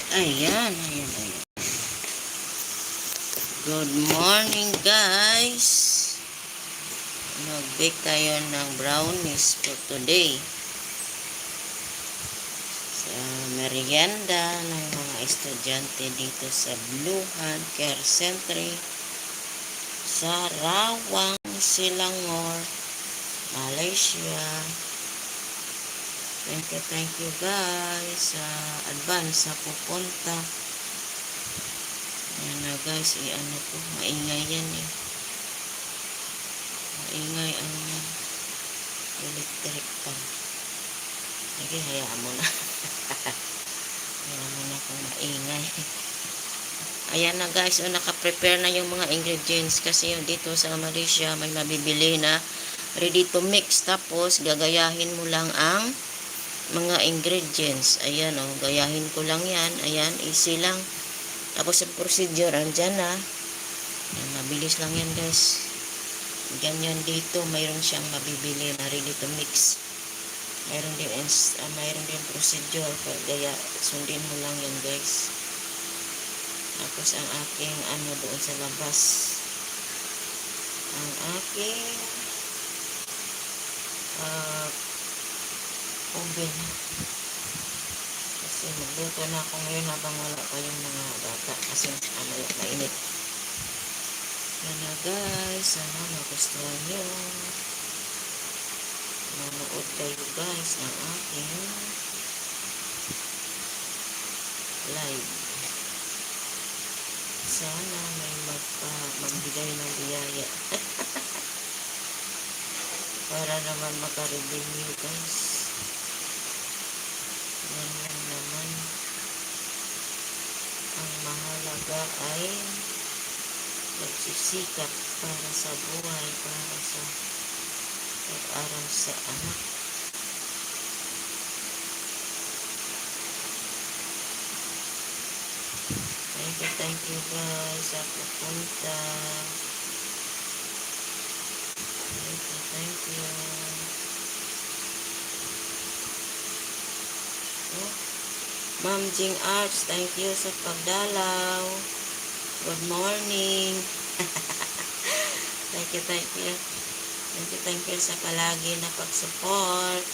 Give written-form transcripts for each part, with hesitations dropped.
Ayan, ayan, ayan. Good morning, guys. Mag-bake tayo ng brownies for today. Sa merienda ng mga estudyante dito sa Bluhan Care Center sa Rawang, Selangor, Malaysia. Thank you guys sa advance sa pupunta. Ayan na guys, ano po, maingay yan eh. Maingay ano yan. Electric pan. Sige, hayaan mo na. Hayaan mo na kung maingay. Ayan na guys, naka-prepare na yung mga ingredients kasi yung dito sa Malaysia may mabibili na ready to mix. Tapos gagayahin mo lang ang mga ingredients. Ayan gayahin ko lang yan. Ayan, easy lang. Tapos yung procedure, andyan na. Ayan, mabilis lang yan guys. Ganyan dito, mayroon siyang mabibili na ready to mix. Mayroon din procedure. Kaya sundin mo lang yan guys. Tapos ang aking doon sa labas. Ang aking oven. Kasi magluto na ako ngayon habang wala pa yung mga bata. Kasi mainit. Yan na guys. Sana magustuhan nyo. Manood kayo guys ng aking live. Sana may magbigay ng biyaya. Para naman maka-revenue guys. Yan lang naman. Ang mahalaga ay nagsisikap para sa buhay, para sa pag-aral sa anak. Thank you guys sa pupunta. Thank you. Ma'am Jing Arts, thank you sa pagdalaw. Good morning. Thank you sa palagi na pag-support.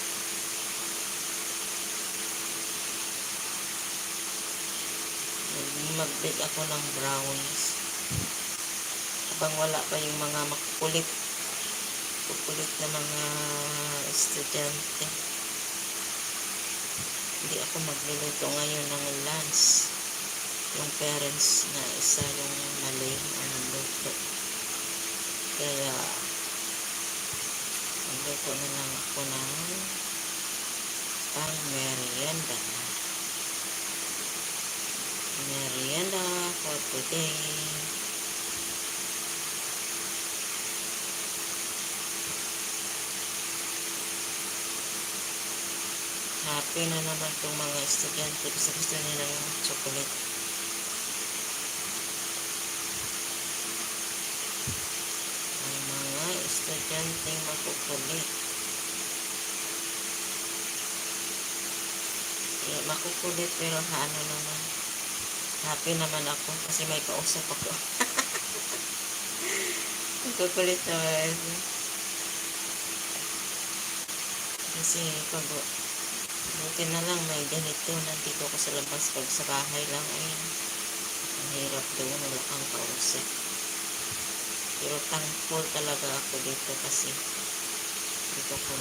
Mag-bake ako ng brownies. Habang wala pa yung mga makukulit na mga estudyante. Hindi ako magluluto ngayon ng lunch. Yung parents na isa yung mali ang luto. Kaya magluto na lang ako ng pang merienda. Merienda for today. Happy na naman itong mga estudyante kasi gusto nila yung chocolate. Ang mga estudyante makukulit. Makukulit pero ano naman. Happy naman ako kasi may kausap ako. Makukulit naman. Kasi buti na lang may ganito. Nandito ako sa labas. Pag sa bahay lang ay ang hirap doon. Wala kang kausap. Pero thankful talaga ako dito kasi dito ko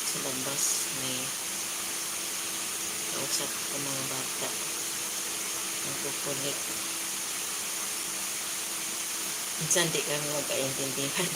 sa labas may kausap ko mga bata. Nagkukulit. Minsan di kami magkaintindihan.